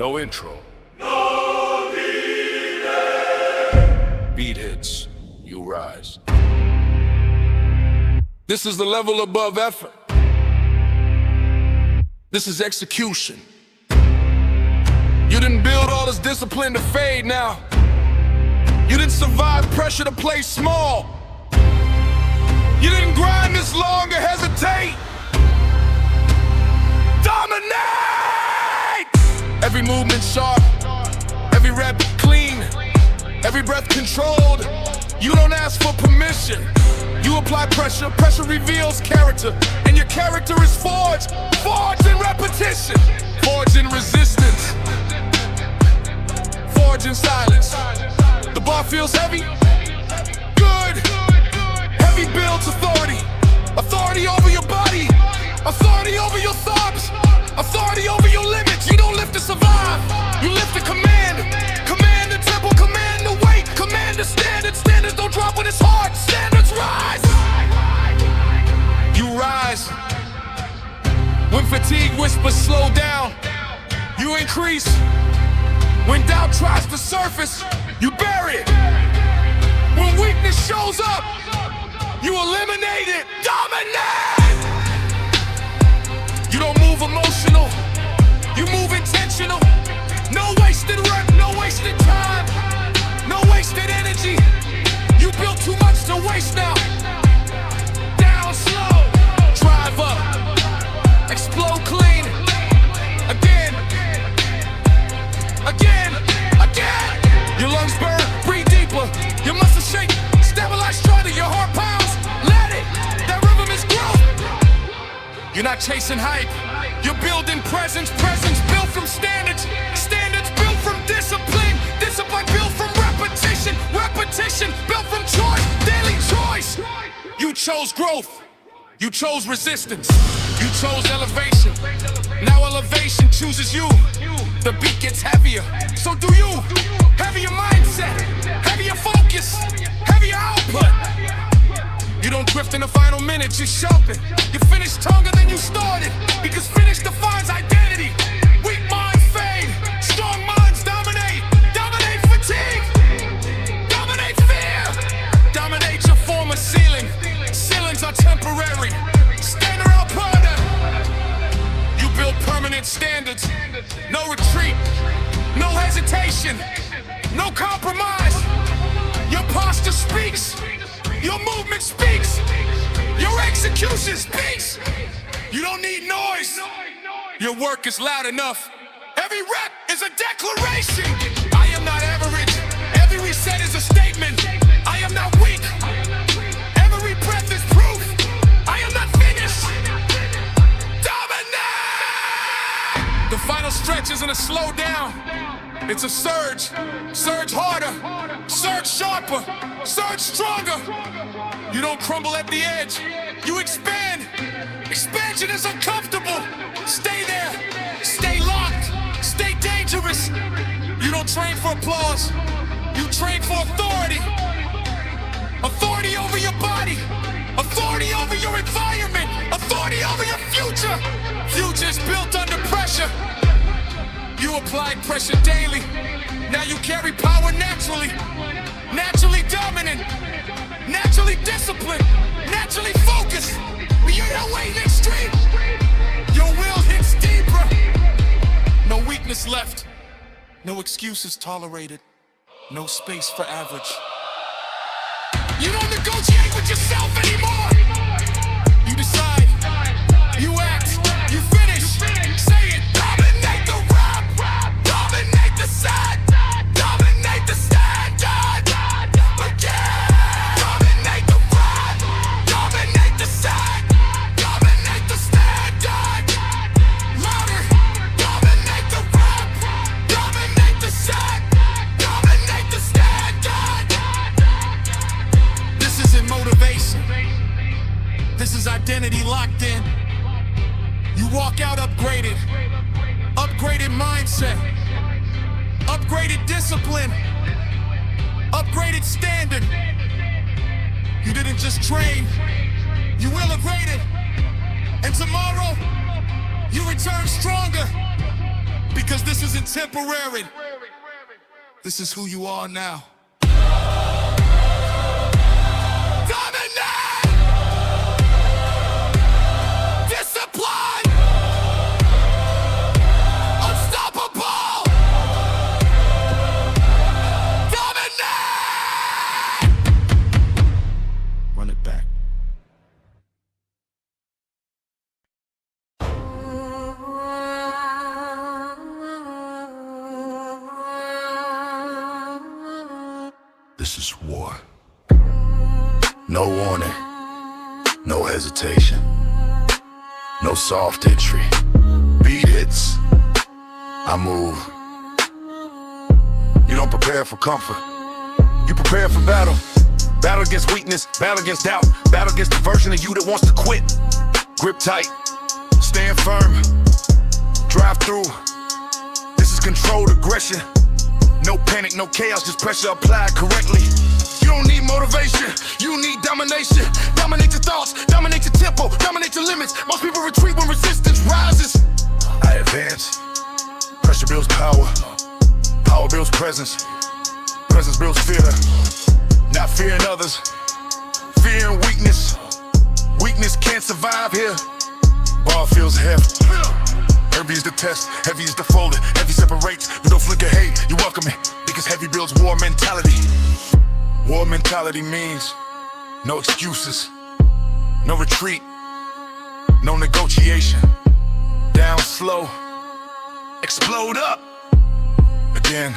No intro. Beat hits, you rise. This is the level above effort. This is execution. You didn't build all this discipline to fade now. You didn't survive pressure to play small. You didn't grind this long to hesitate. Dominate! Every movement sharp, every rep clean, every breath controlled. You don't ask for permission. You apply pressure, pressure reveals character. And your character is forged in repetition, forged in resistance, forged in silence. The bar feels heavy? Good. Heavy builds authority. Authority over your body. Authority over your thoughts. Authority over your limits. You don't live to survive. You live to command. Command the tempo, command the weight. Command the standards. Standards don't drop when it's hard. Standards rise. You rise. When fatigue whispers slow down, you increase. When doubt tries to surface, you bury it. When weakness shows up, you eliminate it. Dominate! You don't move emotional, you move intentional. No wasted work, no wasted time, no wasted energy. You built too much to waste now. Down slow, drive up, explode clean. Again, again, again. Your lungs burn, breathe deeper. Your muscles shake, stabilize stronger. Your heart pounds, let it. That rhythm is growth. You're not chasing hype. You're building presence. Presence built from standards. Standards built from discipline. Discipline built from repetition. Repetition built from choice. Daily choice. You chose growth. You chose resistance. You chose elevation. Now elevation chooses you. The beat gets heavier, so do you. Heavier mindset, heavier focus, heavier output. You don't drift in the final minute, you sharpen. You finish stronger than you started, because finish defines identity. Weak minds fade, strong minds dominate. Dominate fatigue, dominate fear. Dominate your former ceiling. Ceilings are temporary. Standard output. You build permanent standards. No retreat, no hesitation, no compromise. Your posture speaks, your movement speaks, your execution speaks. You don't need noise, your work is loud enough. Every rep is a declaration. I am not average, every reset is a statement. I am not weak, every breath is proof. I am not finished. The final stretch isn't a slow down, it's a surge. Surge harder, surge sharper, surge stronger. You don't crumble at the edge, you expand. Expansion is uncomfortable. Stay there, stay locked, stay dangerous. You don't train for applause, you train for authority. Authority over your body, authority over your environment, authority over your future. Future's built under pressure. You applied pressure daily. Now you carry power naturally. Naturally dominant. Naturally disciplined. Naturally focused. You're not waiting extreme. Your will hits deeper. No weakness left. No excuses tolerated. No space for average. You don't negotiate with yourself anymore. You decide. You act. You finish. Say it. Dominate the rap. Dominate the set. Dominate the standard. Again. Dominate the rap. Dominate the set. Dominate the standard. Louder. Dominate the rap. Dominate the set. Dominate the standard. This isn't motivation. This is identity locked in. You walk out upgraded. Upgraded mindset. Upgraded discipline. Upgraded standard. You didn't just train, you elevated. And tomorrow, you return stronger. Because this isn't temporary. This is who you are now. Dominate! Discipline! Unstoppable! Dominate! Run it back. This is war. No warning, no hesitation, no soft entry. Beat hits, I move. You don't prepare for comfort, you prepare for battle. Battle against weakness, battle against doubt, battle against the version of you that wants to quit. Grip tight, stand firm, drive through. This is controlled aggression. No panic, no chaos, just pressure applied correctly. You don't need motivation, you need domination. Dominate your thoughts, dominate your tempo, dominate your limits. Most people retreat when resistance rises. I advance. Pressure builds power. Power builds presence. Presence builds fear. Not fearing others, fearing weakness. Weakness can't survive here. Bar feels heavy. Heavy is the test, heavy is the folded. Heavy separates, but don't flicker hate. You welcome it, because heavy builds war mentality. War mentality means no excuses, no retreat, no negotiation. Down slow, explode up. Again,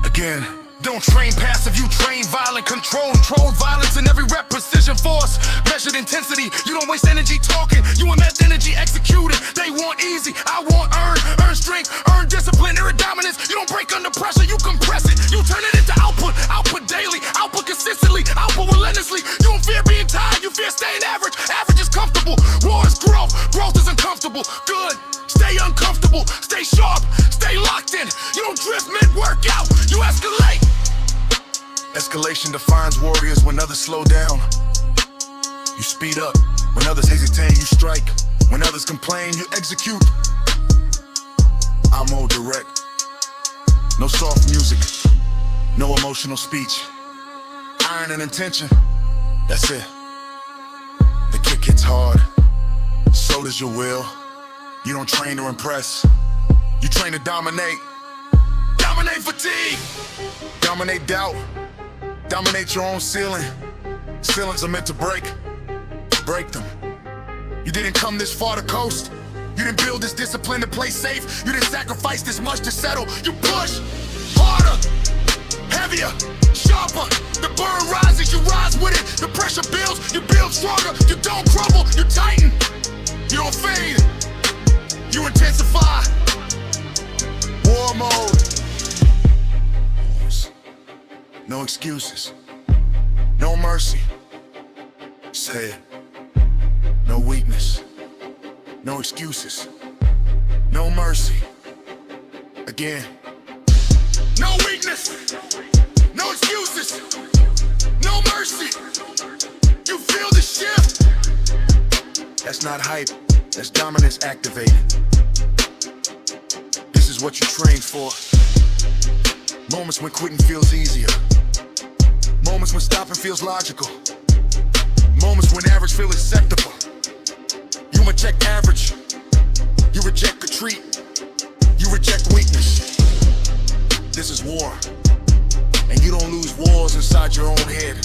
again. Don't train passive, you train violent. Control violence in every rep. Precision force, measured intensity. You don't waste energy talking, you invest energy executing. They want easy, I want earn strength, earn discipline, earn dominance. You don't break under pressure, you compress it. You turn it into output daily, output consistently, output relentlessly. You don't fear being tired, you fear staying average. Average is comfortable, war is growth, growth is uncomfortable. Good, stay uncomfortable, stay sharp, stay locked in. You don't drift mid-workout, you escalate. Escalation defines warriors when others slow down. You speed up. When others hesitate, you strike. When others complain, you execute. I'm all direct. No soft music. No emotional speech. Iron and intention. That's it. The kick hits hard. So does your will. You don't train to impress. You train to dominate. Dominate fatigue. Dominate doubt. Dominate your own ceiling. Ceilings are meant to break. Break them. You didn't come this far to coast. You didn't build this discipline to play safe. You didn't sacrifice this much to settle. You push harder, heavier, sharper. The burn rises, you rise with it. The pressure builds, you build stronger. You don't crumble, you tighten. You don't fade, you intensify. War mode. No excuses, no mercy. Say it. No weakness, no excuses, no mercy. Again. No weakness, no excuses, no mercy. You feel the shift? That's not hype, that's dominance activated. This is what you train for. Moments when quitting feels easier. Moments when stopping feels logical. Moments when average feels acceptable. You reject average. You reject retreat. You reject weakness. This is war. And you don't lose wars inside your own head.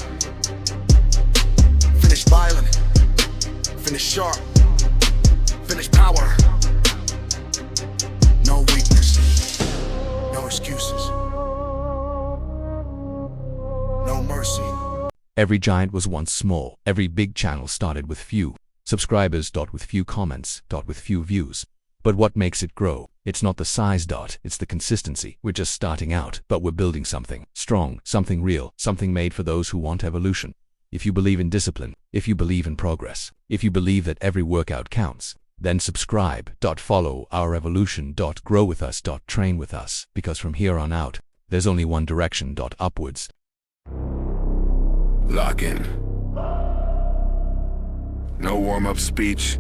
Finish violent. Finish sharp. Finish power. No weakness. No excuses. No mercy. Every giant was once small. Every big channel started with few subscribers. With few comments. With few views. But what makes it grow? It's not the size. It's the consistency. We're just starting out, but we're building something strong, something real, something made for those who want evolution. If you believe in discipline, if you believe in progress, if you believe that every workout counts, then subscribe. Follow our evolution. Grow with us. Train with us. Because from here on out, there's only one direction. Upwards. Lock in. No warm-up speech.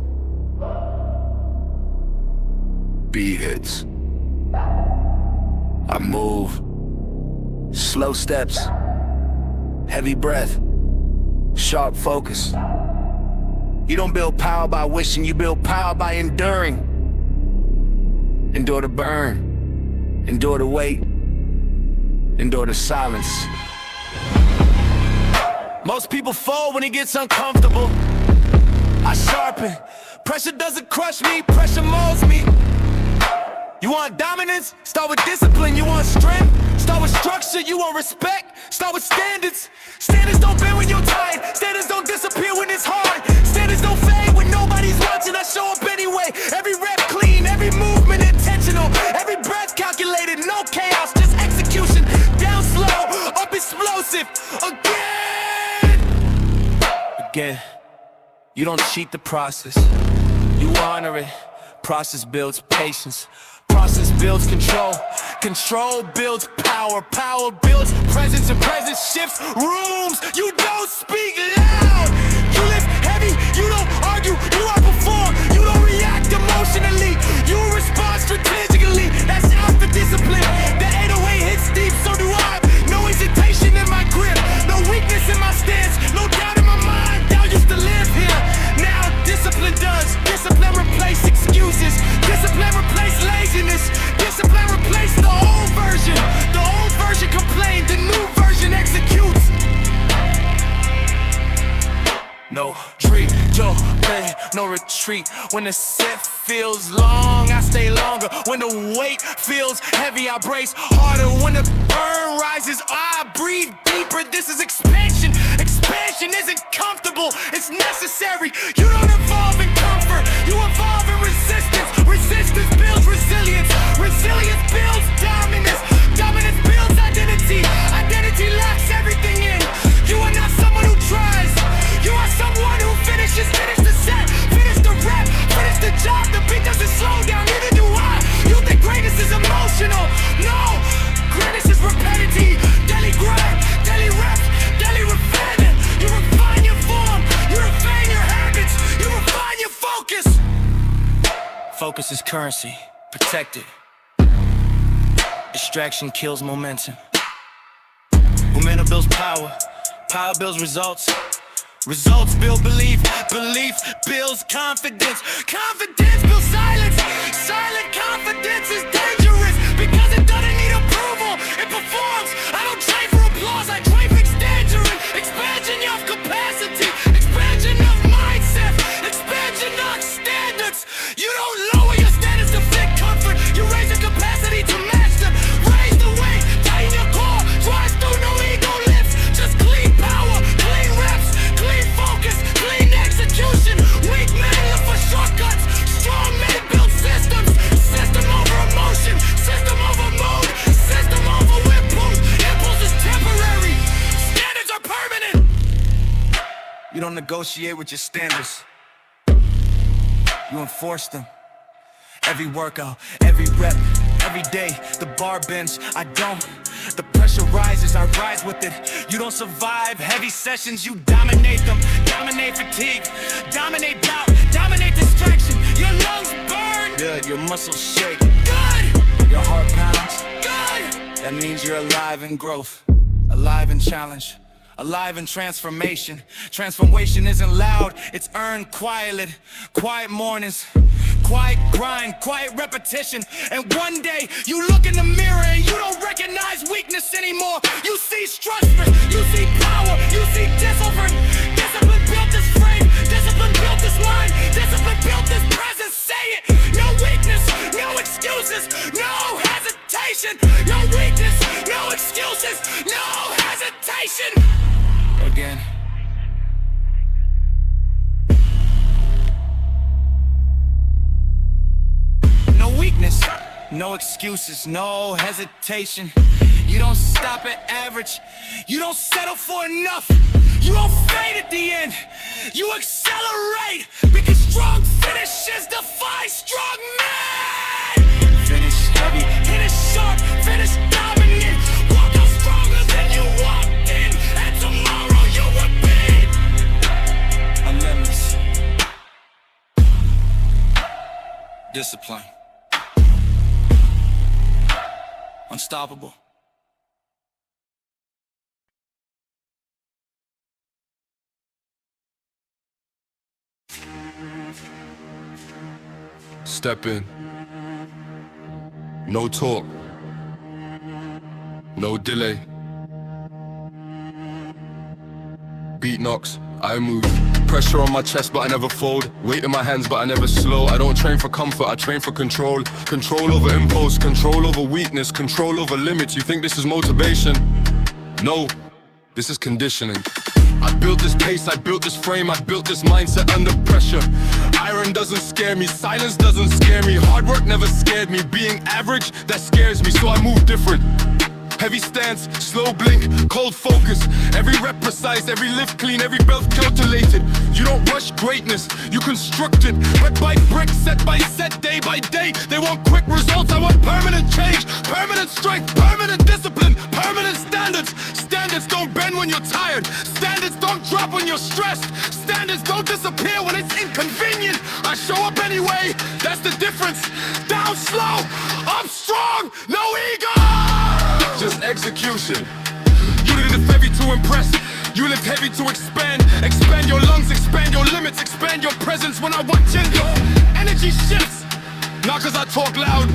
beat hits. I move. Slow steps. Heavy breath. Sharp focus. You don't build power by wishing, you build power by enduring. Endure the burn. Endure the wait. Endure the silence. Most people fold when it gets uncomfortable. I sharpen. Pressure doesn't crush me, pressure molds me. You want dominance? Start with discipline. You want strength? Start with structure. You want respect? Start with standards. Standards don't bend when you're tired. Standards don't disappear when it's hard. Standards don't fade when nobody's watching. I show up anyway. Every rep clean, every movement intentional, every breath calculated. No chaos, just execution. Down slow, up explosive. Again. You don't cheat the process. You honor it. Process builds patience. Process builds control. Control builds power. Power builds presence, and presence shifts rooms. You don't speak loud. You lift heavy. You don't argue. You outperform. You don't react emotionally. You respond strategically. That's alpha discipline. The 808 hits deep, so do I. No hesitation in my grip. No weakness in my stance. No doubt in my mind. Doubt used to live here. Now discipline does. Discipline replace excuses. Discipline replace laziness. Discipline replace the old version. The old version complained. The new version executes. No no retreat. When the set feels long, I stay longer. When the weight feels heavy, I brace harder. When the burn rises, I breathe deeper. This is expansion. Expansion isn't comfortable, it's necessary. You don't evolve in comfort, you evolve in resistance. Resistance builds resilience. Resilience builds dominance. Dominance builds identity. Identity locks everything in. You are not someone who tries. You are someone who finishes. Finish the set, finish the rep, finish the job. The beat doesn't slow down, neither do I. You think greatness is emotional? No, greatness is repetitive. Daily grind, daily reps, daily refinement. You refine your form, you refine your habits, you refine your focus. Focus is currency, protect it. Distraction kills momentum. Momentum builds power, power builds results. Results build belief, belief builds confidence. Confidence builds silence. Silent confidence is dangerous because it doesn't need approval. It performs. I don't train for applause, I train for expansion. Expansion of capacity, expansion of mindset, expansion of standards. You don't lower your standards to fit comfort. You raise your capacity to match them. Raise the weight, tighten your core. Drive through, no ego lifts. Just clean power, clean reps, clean focus, clean execution. Weak men look for shortcuts. Strong men build systems. System over emotion, system over mood, system over impulse. Impulse is temporary. Standards are permanent. You don't negotiate with your standards. You enforce them. Every workout, every rep, every day, the bar bends, I don't. The pressure rises, I rise with it. You don't survive heavy sessions, you dominate them. Dominate fatigue, dominate doubt, dominate distraction. Your lungs burn. Good, your muscles shake. Good. Your heart pounds. Good. That means you're alive in growth, alive in challenge, alive in transformation. Transformation isn't loud, it's earned quietly. Quiet mornings, quiet grind, quiet repetition. And one day, you look in the mirror and you don't recognize weakness anymore. You see structure, you see power, you see discipline. Discipline built this frame, discipline built this line, discipline built this presence. Say it, no weakness, no excuses, no hesitation. No weakness, no excuses, no hesitation. Again. No weakness, no excuses, no hesitation. You don't stop at average, you don't settle for enough. You don't fade at the end, you accelerate. Because strong finishes defy strong men. Finish heavy, finish sharp, finish dominant. Walk out stronger than you walked in, and tomorrow you repeat. Unlimitless. Discipline. unstoppable. Step in. No talk. No delay. Beat knocks, I move. Pressure on my chest but I never fold. Weight in my hands but I never slow. I don't train for comfort, I train for control. Control over impulse, control over weakness, control over limits. You think this is motivation? No, this is conditioning. I built this pace, I built this frame, I built this mindset under pressure. Iron doesn't scare me, silence doesn't scare me. Hard work never scared me, being average, that scares me, so I move different. Heavy stance, slow blink, cold focus. Every rep precise, every lift clean, every belt calculated. You don't rush greatness, you construct it. Brick by brick, set by set, day by day. They want quick results, I want permanent change. Permanent strength, permanent discipline, permanent standards. Standards don't bend when you're tired. Standards don't drop when you're stressed. Standards don't disappear when it's inconvenient. I show up anyway, that's the difference. Down slow, up strong, no ego! Just execution. You live heavy to impress. You live heavy to expand. Expand your lungs, expand your limits, expand your presence. When I watch it, your energy shifts. Not cause I talk loud,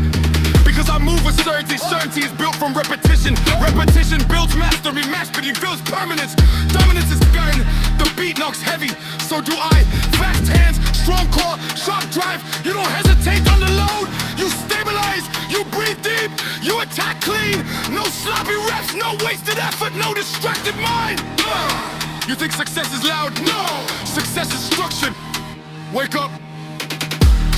because I move with certainty. Certainty is built from repetition. Repetition builds mastery. Mastery builds permanence. Dominance is earned. The beat knocks heavy, so do I. Fast hands, strong core, sharp drive. You don't hesitate under load. You stabilize, you breathe deep, you attack clean. No sloppy reps, no wasted effort, no distracted mind. You think success is loud? No! Success is structured. Wake up,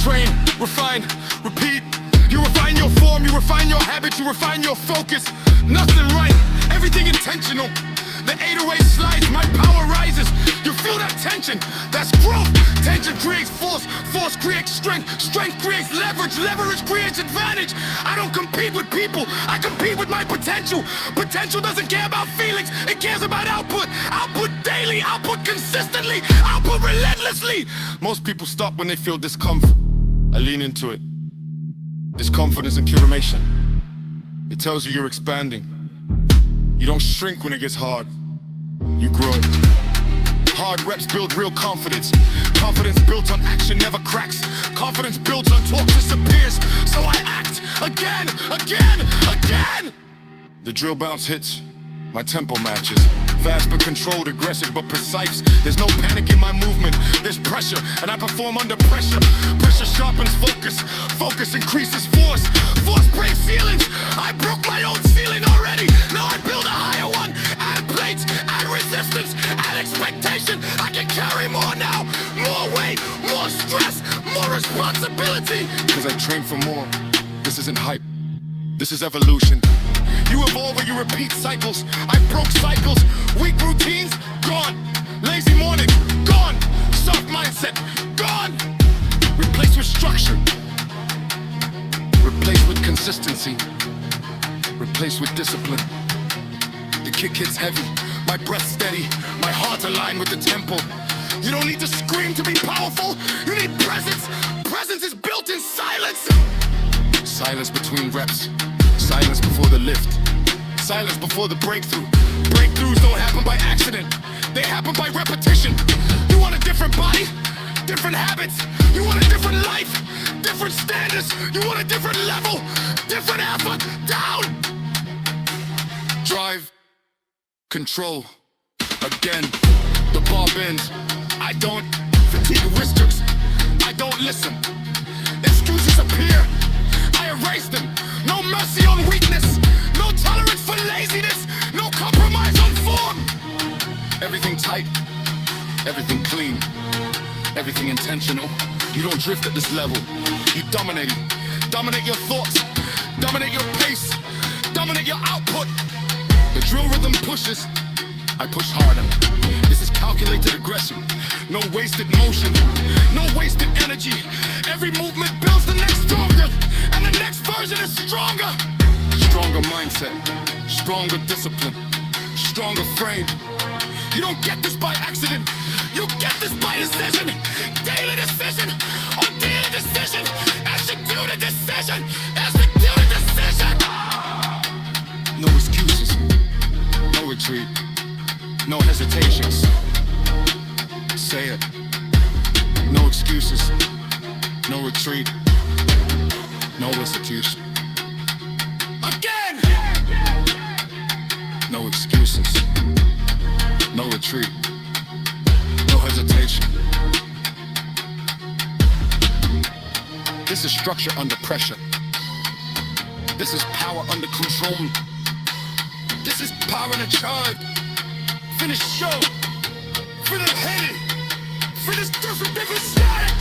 train, refine, repeat. You refine your form, you refine your habits, you refine your focus. Nothing right, everything intentional. The 808 slides, my power rises. You feel that tension, that's growth. Tension creates force, force creates strength. Strength creates leverage, leverage creates advantage. I don't compete with people, I compete with my potential. Potential doesn't care about feelings, it cares about output. Output daily, output consistently, output relentlessly. Most people stop when they feel discomfort. I lean into it. Discomfort isn't curation. It tells you you're expanding. You don't shrink when it gets hard, you grow. Hard reps build real confidence. Confidence built on action never cracks. Confidence built on talk disappears. So I act again, again, again. The drill bounce hits, my tempo matches. Fast but controlled, aggressive but precise. There's no panic in my movement, there's pressure, and I perform under pressure. Pressure sharpens focus, focus increases force. Force breaks ceilings, I broke my own ceiling already. Now I build a higher one, add plates, add resistance, add expectation. I can carry more now, more weight, more stress, more responsibility. Because I train for more, this isn't hype, this is evolution. You evolve or you repeat cycles. I broke cycles. Weak routines, gone. Lazy morning, gone. Soft mindset, gone. Replace with structure. Replace with consistency. Replace with discipline. The kick hits heavy. My breath steady. My heart aligned with the tempo. You don't need to scream to be powerful. You need presence. Presence is built in silence. Silence between reps. Silence before the lift. Silence before the breakthrough. Breakthroughs don't happen by accident. They happen by repetition. You want a different body? Different habits. You want a different life? Different standards. You want a different level? Different effort. Down. Drive. Control. Again. The bar bends. I don't fatigue restricts. I don't listen. Excuses appear. I erase them. No mercy on weakness. No tolerance for laziness. No compromise on form. Everything tight. Everything clean. Everything intentional. You don't drift at this level. You dominate. Dominate your thoughts. Dominate your pace. Dominate your output. The drill rhythm pushes. I push harder. This is calculated aggression. No wasted motion. No wasted energy. Every movement builds the next stronger. And the next version is stronger. Stronger mindset. Stronger discipline. Stronger frame. You don't get this by accident. You get this by decision. Daily decision. On daily decision. Execute a decision. Execute a decision. hesitations. Say it. No excuses. No retreat. No restitution. Again! No excuses. No retreat. No hesitation. This is structure under pressure. This is power under control. This is power in a charge. Finish show. Finish headed. Finish different side.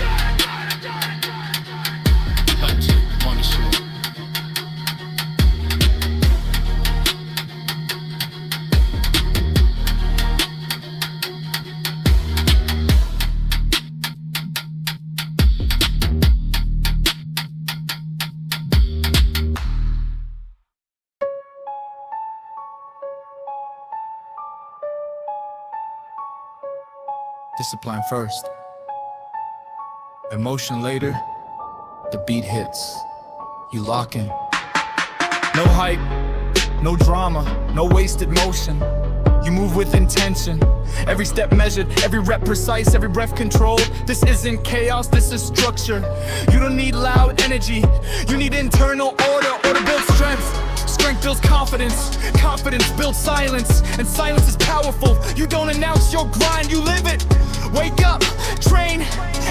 Like you on the show. Discipline first, emotion later. The beat hits, you lock in. No hype, no drama, no wasted motion. You move with intention, every step measured, every rep precise, every breath controlled. This isn't chaos, this is structure. You don't need loud energy, you need internal order. Order builds strength, strength builds confidence, confidence builds silence, and silence is powerful. You don't announce your grind, you live it. Wake up, train,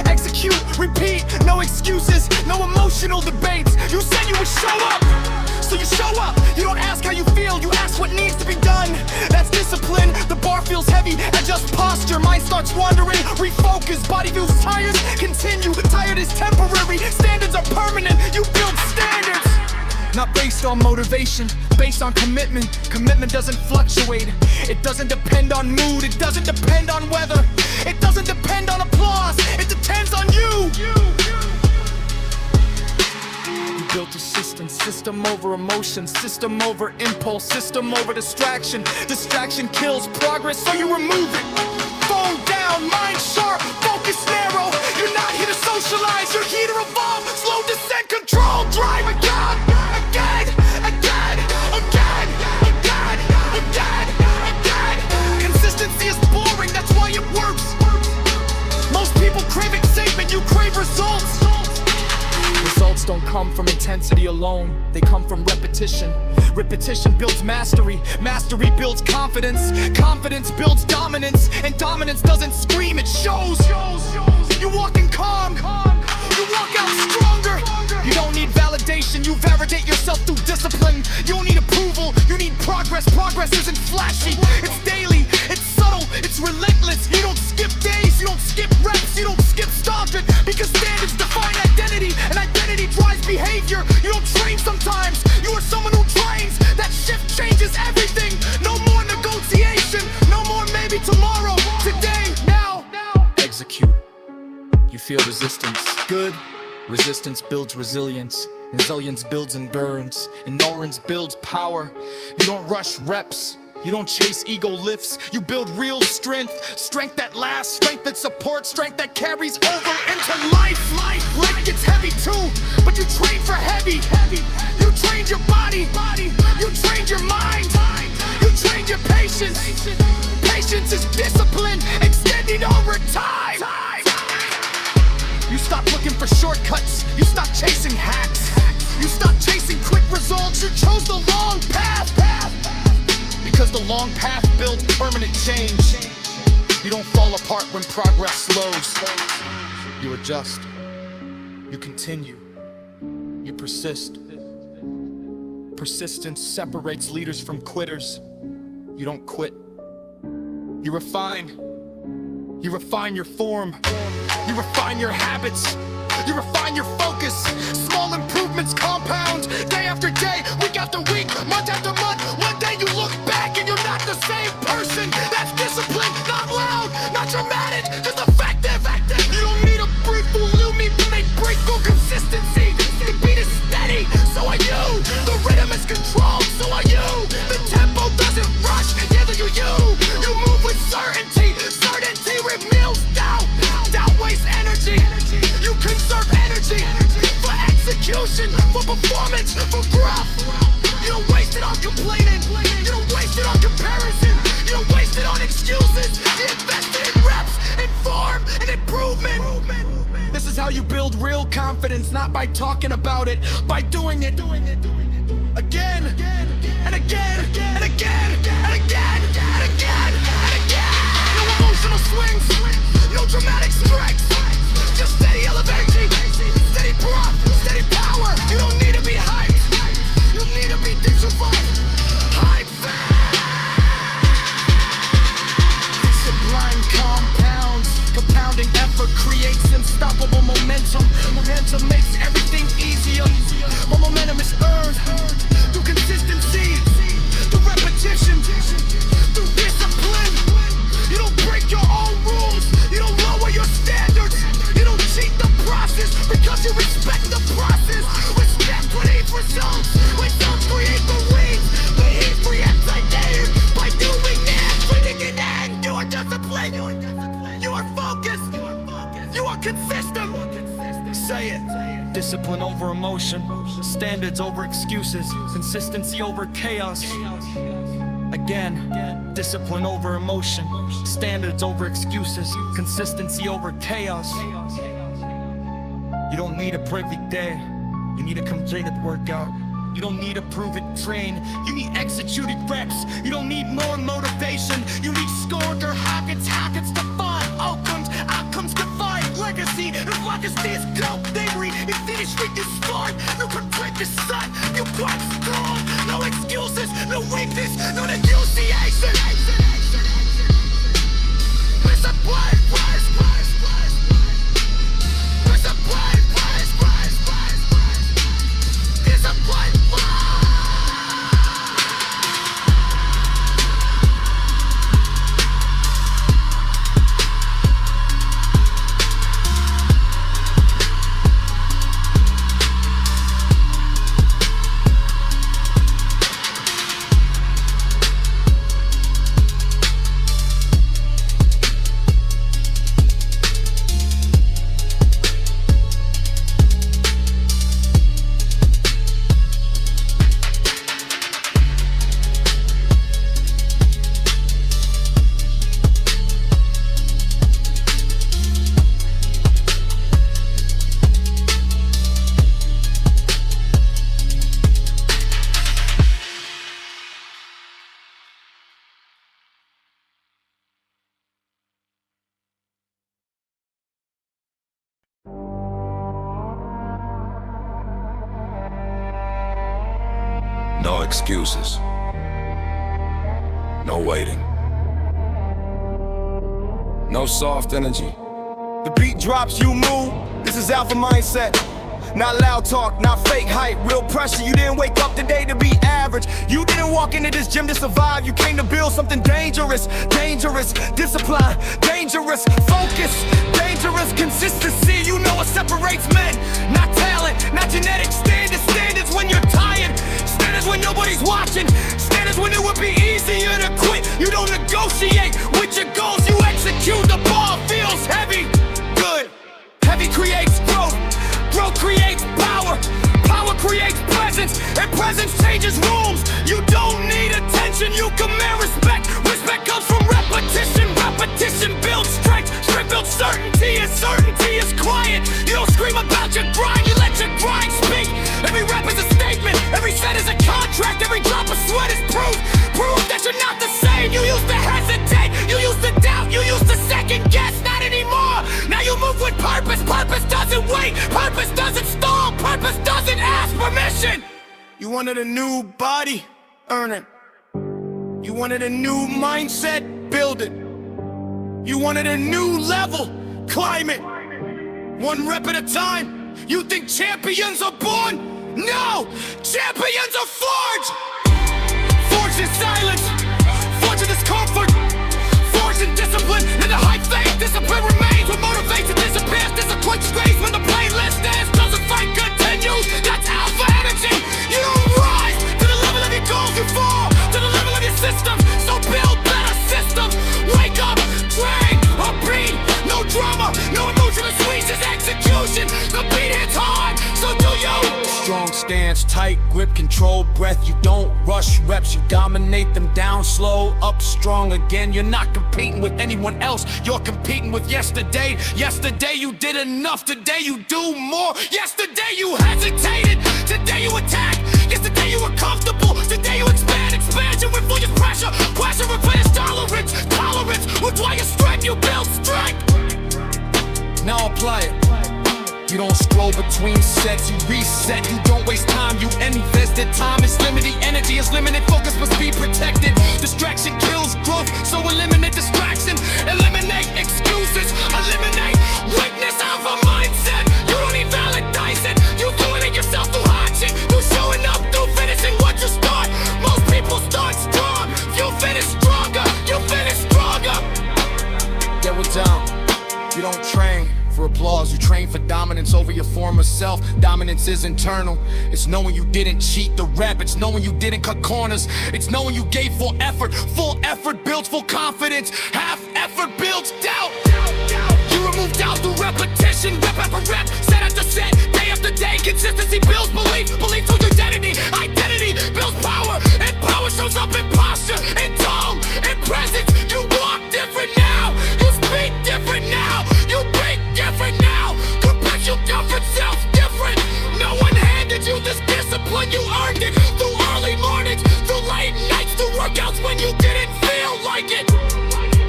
execute, repeat. No excuses, no emotional debates. You said you would show up, so you show up. You don't ask how you feel, you ask what needs to be done. That's discipline. The bar feels heavy, adjust posture. Mind starts wandering, refocus. Body feels tired, continue. Tired is temporary, standards are permanent. You build standards, not based on motivation, based on commitment. Commitment doesn't fluctuate. It doesn't depend on mood. It doesn't depend on weather. It doesn't depend on applause. It depends on you. You built a system over emotion, system over impulse, system over distraction. Distraction kills progress, so you remove it. Phone down, mind sharp, focus narrow. You're not here to socialize, you're here to evolve. Slow descent, control, drive again. Consistency is boring, that's why it works. Most people crave excitement, you crave results. Results don't come from intensity alone, they come from repetition. Repetition builds mastery, mastery builds confidence, confidence builds dominance, and dominance doesn't scream, it shows. You walk in calm, you walk out stronger. You don't need validation, you validate yourself through discipline. You don't need approval, you need progress. Progress isn't flashy, it's daily, it's subtle, it's relentless. You don't skip days, you don't skip reps, you don't skip starving. Because standards define identity, and identity drives behavior. You don't train sometimes, you are someone who trains. That shift changes everything. No more negotiation, no more maybe tomorrow. Today, now. Execute. You feel resistance. Good. Resistance builds resilience. Resilience builds endurance. Endurance builds power. You don't rush reps. You don't chase ego lifts. You build real strength. Strength that lasts. Strength that supports. Strength that carries over into life. Life gets heavy too, but you train for heavy. You train your body. You train your mind. You train your patience. Patience is discipline extending over time. You stop looking for shortcuts. You stop chasing hacks. You stop chasing quick results. You chose the long path. Because the long path builds permanent change. You don't fall apart when progress slows. You adjust. You continue. You persist. Persistence separates leaders from quitters. You don't quit. You refine. You refine your form. You refine your habits. You refine your focus. Small improvements compound. Day after day, week after week, month after month. One day you look back and you're not the same person. That's discipline, not loud, not dramatic, just effective. You don't need a brief fool, you need to make breakthrough consistency. The beat is steady, so are you. The rhythm is controlled, so are you. The tempo doesn't rush, neither do you. You move with certainty. Certainty reveals doubt. Doubt wastes energy. You conserve energy for execution, for performance, for growth. You don't waste it on complaining. You don't waste it on comparison. You don't waste it on excuses. you build real confidence, not by talking about it, by doing it. Again, and again, and again, and again, and again, and again. No emotional swings, no dramatic strikes. Just steady elevation, steady prop, steady power. You don't need to be hyped, you need to be dignified. Hype Sublime compounds, compounding effort creates unstoppable momentum. Momentum makes everything easier. My momentum is earned through consistency, through repetition, through discipline. You don't break your own rules, you don't lower your standards, you don't cheat the process because you respect the process. Respect creates results, results create the weeds, the heat reacts ideas. By doing that, predicting that, you are disciplined, you are focused, you are consistent. Say it. Discipline over emotion, standards over excuses, consistency over chaos. Again, discipline over emotion, standards over excuses, consistency over chaos. You don't need a perfect day, you need a completed workout. You don't need to prove it, train. You need executed reps. You don't need more motivation. You need scored or habits define outcomes define legacy. As long as these go, they read. If finish with this sport, you can break the sun. You quite strong. No excuses, no weakness, no negotiation. No excuses. No waiting. No soft energy. The beat drops, you move. This is alpha mindset. Not loud talk, not fake hype, real pressure. You didn't wake up today to be average. You didn't walk into this gym to survive. You came to build something dangerous. Dangerous, discipline, dangerous, focus, dangerous, consistency. You know what separates men. Not talent, not genetics. Standards when you're tired. Standards when nobody's watching. Standards when it would be easier to quit. You don't negotiate with your goals, you execute. The ball feels heavy. Good. Heavy creates growth. Growth creates power. Power creates presence. And presence changes rooms. You don't need attention, you command respect. Respect comes from repetition. Repetition builds strength. Strength builds certainty. And certainty is quiet. You don't scream about your grind, you let your grind speak. Every rep is a statement. Every set is a contract. Every drop of sweat is proof. Proof that you're not the same. You used to hesitate. You used to doubt. You used to second guess. Not anymore. Now you move with purpose. Purpose doesn't wait. Purpose doesn't stall. Purpose doesn't ask permission. You wanted a new body? Earn it. You wanted a new mindset? Build it. You wanted a new level? Climb it. One rep at a time. You think champions are born? No! Champions are forged! Forged in silence. Forged in discomfort. Forged in discipline. In the high faith, discipline remains. What motivates and disappears. Discipline strays when the playlist ends. Doesn't fight continues. That's alpha energy. You don't rise to the level of your goals. You fall to the level of your system. So build better systems. Wake up, train, or beat. No drama, no emotional squeeze, just execution. The beat hits hard, so do you. strong stance, tight grip, controlled breath. You don't rush reps, you dominate them down slow, up strong again. You're not competing with anyone else, you're competing with yesterday. Yesterday you did enough, today you do more. Yesterday you hesitated, today you attack. Yesterday you were comfortable, today you expand. Expansion replaces pressure, pressure replaces tolerance. Tolerance requires strength, you build strength. Now apply it. You don't scroll between sets, you reset, you don't waste time, you invest it. Time is limited, energy is limited, focus must be protected. Distraction kills growth, so eliminate distraction. Eliminate excuses, eliminate weakness out of a mindset. You don't need validation, you doing it yourself through hardship. You showing up through finishing what you start. Most people start strong, you finish stronger, you finish stronger. Get what down, you don't train for applause, you train for dominance over your former self. Dominance is internal. It's knowing you didn't cheat the rep. It's knowing you didn't cut corners. It's knowing you gave full effort. Full effort builds full confidence. Half effort builds doubt. You remove doubt through repetition. Rep after rep, set after set, day after day. Consistency builds belief. Belief through identity. Identity builds power. And power shows up in posture, in tone, in presence. You walk different now. You speak different now. You breathe different now. Complex you different, self different. No one handed you this discipline, you earned it. Through early mornings, through late nights, through workouts when you didn't feel like it.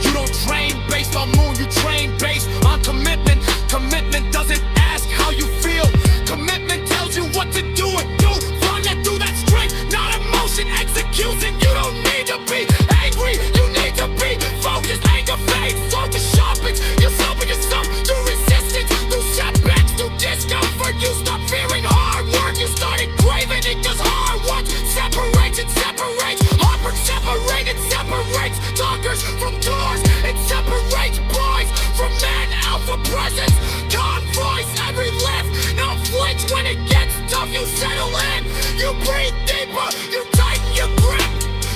You don't train based on moon, you train based on commitment. Commitment doesn't ask how you feel. Commitment tells you what to do and do. Run that through that strength, not emotion. Execution, you don't need to be angry, you need to be focused. Anger fades, focus sharpens. You're helping yourself through resistance, through setbacks, through discomfort. You stop fearing hard work, you started craving it, cause hard work separates and separates. Hard work separates and separates talkers from doors. It separates boys from men, alpha presence. Calm voice, every lift. Now flinch when it gets tough, you settle in. You breathe deeper, you tighten your grip.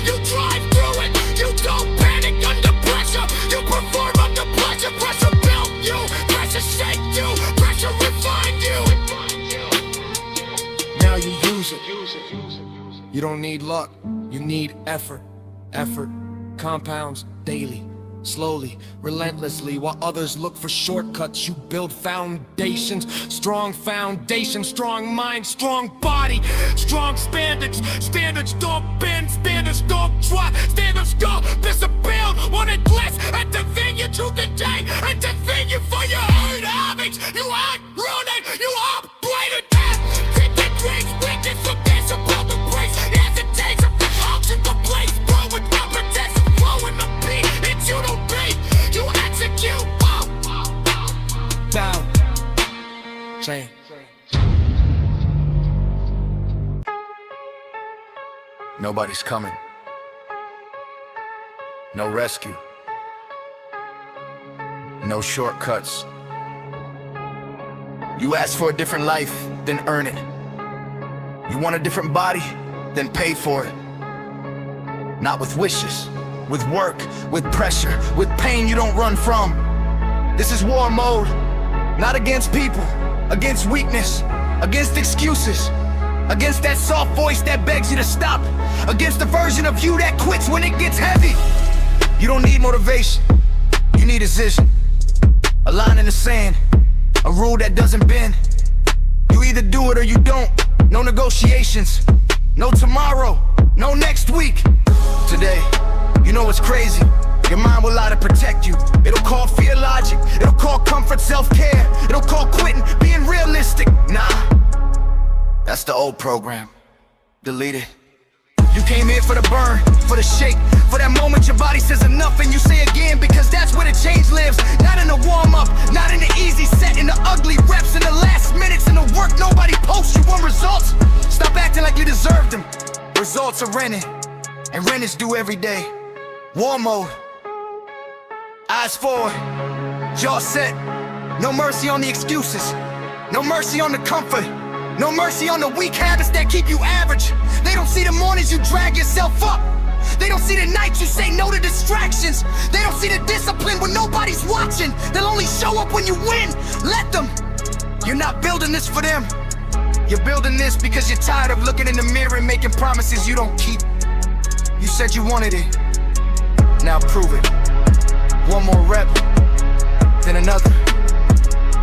You drive through it, you don't panic under pressure. You perform under pressure, pressure built you. Pressure shake you, pressure refine you. Now you use it. You don't need luck, you need effort. Effort compounds daily, slowly, relentlessly. While others look for shortcuts, you build foundations. Strong foundation, strong mind, strong body, strong standards. Standards don't bend, standards don't try. Standards go, this a build, one it less. And defend you to the day, and defend you for your hurt habits. You act ruined, you upgraded that. Keep the dreams, weakness for this, about the brace. Hesitates, option for place. Bro with competence, flowing the beat. It's you don't beat, you execute. Down. Train. Nobody's coming. No rescue. No shortcuts. You ask for a different life, then earn it. You want a different body, then pay for it. Not with wishes, with work, with pressure, with pain you don't run from. This is war mode, not against people, against weakness, against excuses, against that soft voice that begs you to stop, against the version of you that quits when it gets heavy. You don't need motivation, you need a vision. A line in the sand, a rule that doesn't bend. You either do it or you don't. No negotiations, no tomorrow, no next week. Today, you know what's crazy. Your mind will lie to protect you. It'll call fear logic, it'll call comfort self-care. It'll call quitting being realistic. Nah, that's the old program. Delete it. You came here for the burn, for the shake, for that moment your body says enough and you say again, because that's where the change lives. Not in the warm-up, not in the easy set, in the ugly reps, in the last minutes, in the work nobody posts. You want results? Stop acting like you deserve them. Results are renting, and rent is due every day. War mode. Eyes forward, jaw set. No mercy on the excuses, no mercy on the comfort, no mercy on the weak habits that keep you average. They don't see the mornings you drag yourself up. They don't see the nights you say no to distractions. They don't see the discipline when nobody's watching. They'll only show up when you win. Let them. You're not building this for them. You're building this because you're tired of looking in the mirror and making promises you don't keep. You said you wanted it, now prove it. One more rep, then another,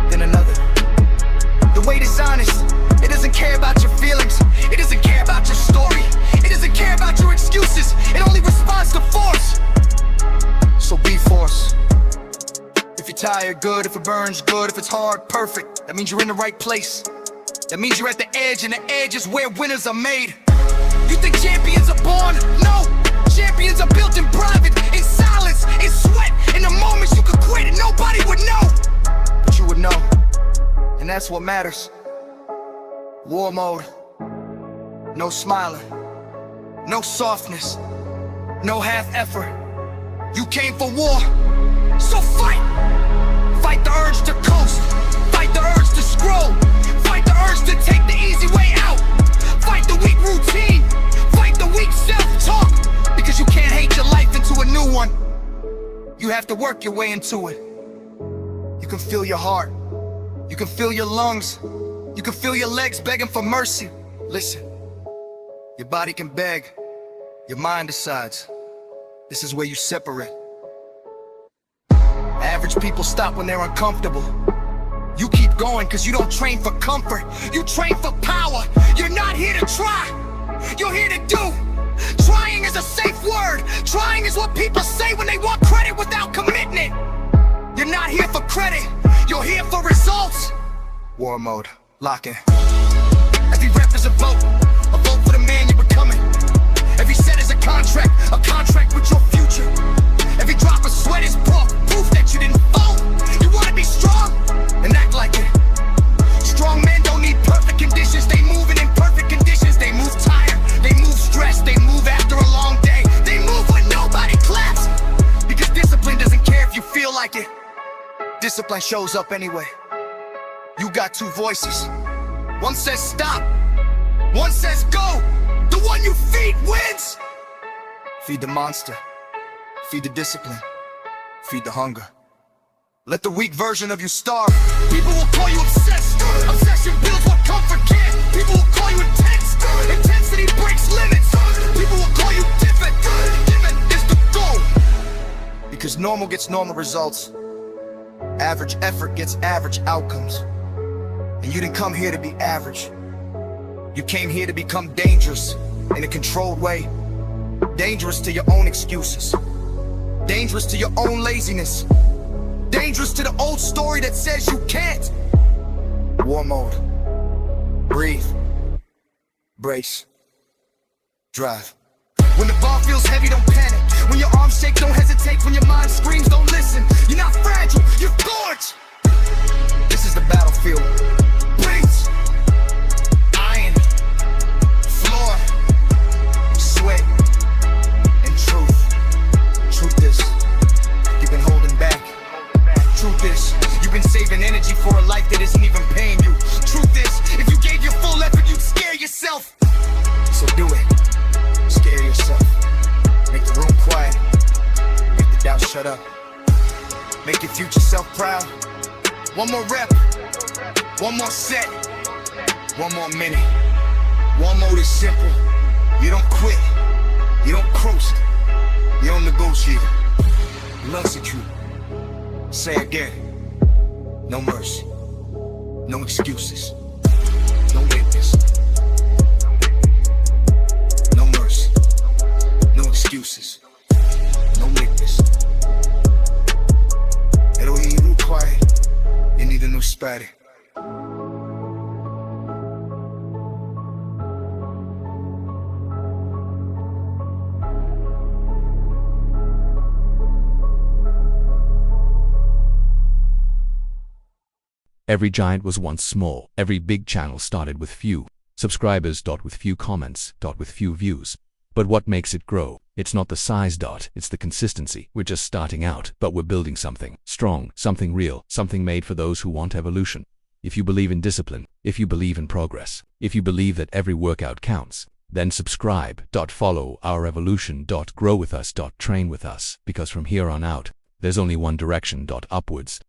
then another. The weight is honest, it doesn't care about your feelings. It doesn't care about your story. It doesn't care about your excuses. It only responds to force. So be force. If you're tired, good. If it burns, good. If it's hard, perfect. That means you're in the right place. That means you're at the edge, and the edge is where winners are made. You think champions are born? No! Champions are built in private, in silence, in sweat. In the moments you could quit and nobody would know. But you would know, and that's what matters. War mode. No smiling. No softness. No half effort. You came for war, so fight! Fight the urge to coast. Fight the urge to scroll. Fight the urge to take the easy way out. Fight the weak routine. Fight the weak self-talk. Because you can't hate your life into a new one. You have to work your way into it. You can feel your heart. You can feel your lungs. You can feel your legs begging for mercy. Listen, your body can beg. Your mind decides. This is where you separate. Average people stop when they're uncomfortable. You keep going because you don't train for comfort. You train for power. You're not here to try. You're here to do. Trying is a safe word. Trying is what people say when they want credit without commitment. You're not here for credit. You're here for results. War mode. Lock in. Every rep is a vote for the man you're becoming. Every set is a contract with your future. Every drop of sweat is proof that you didn't fall. You wanna be strong? And act like it. Strong men don't need perfect conditions. They move in imperfect conditions. They move tired, they move stressed, they move after a long day. They move when nobody claps. Because discipline doesn't care if you feel like it. Discipline shows up anyway. You got two voices. One says stop, one says go. The one you feed wins. Feed the monster. Feed the discipline. Feed the hunger. Let the weak version of you starve. People will call you obsessed. Obsession builds what comfort can. People will call you intense. Intensity breaks limits. People will call you different. Different is the goal. Because normal gets normal results. Average effort gets average outcomes. And you didn't come here to be average. You came here to become dangerous in a controlled way. Dangerous to your own excuses. Dangerous to your own laziness. Dangerous to the old story that says you can't. War mode. Breathe. Brace. Drive. When the bar feels heavy, don't panic. When your arms shake, don't hesitate. When your mind screams, don't listen. You're not fragile, you're gorgeous. This is the battlefield. Brace. Iron. Floor. Sweat. And truth. Truth is, you've been holding back. Truth is, you've been saving energy for a life that isn't even paying you. Truth is, if you gave your full effort, you'd scare yourself. So do it. Scare yourself. Make the room quiet. Make the doubt shut up. Make your future self proud. One more rep. One more set. One more minute. One mode is simple. You don't quit. You don't coast. You don't negotiate. You execute. Say again. No mercy. No excuses. No witness. No mercy. No excuses. No witness. Ero iru quiet. You need a new spatty. Every giant was once small. Every big channel started with few subscribers. With few comments. With few views. But what makes it grow? It's not the size. It's the consistency. We're just starting out, but we're building something strong, something real, something made for those who want evolution. If you believe in discipline, if you believe in progress, if you believe that every workout counts, then subscribe. Follow our evolution. Grow with us. Train with us. Because from here on out, there's only one direction. Upwards.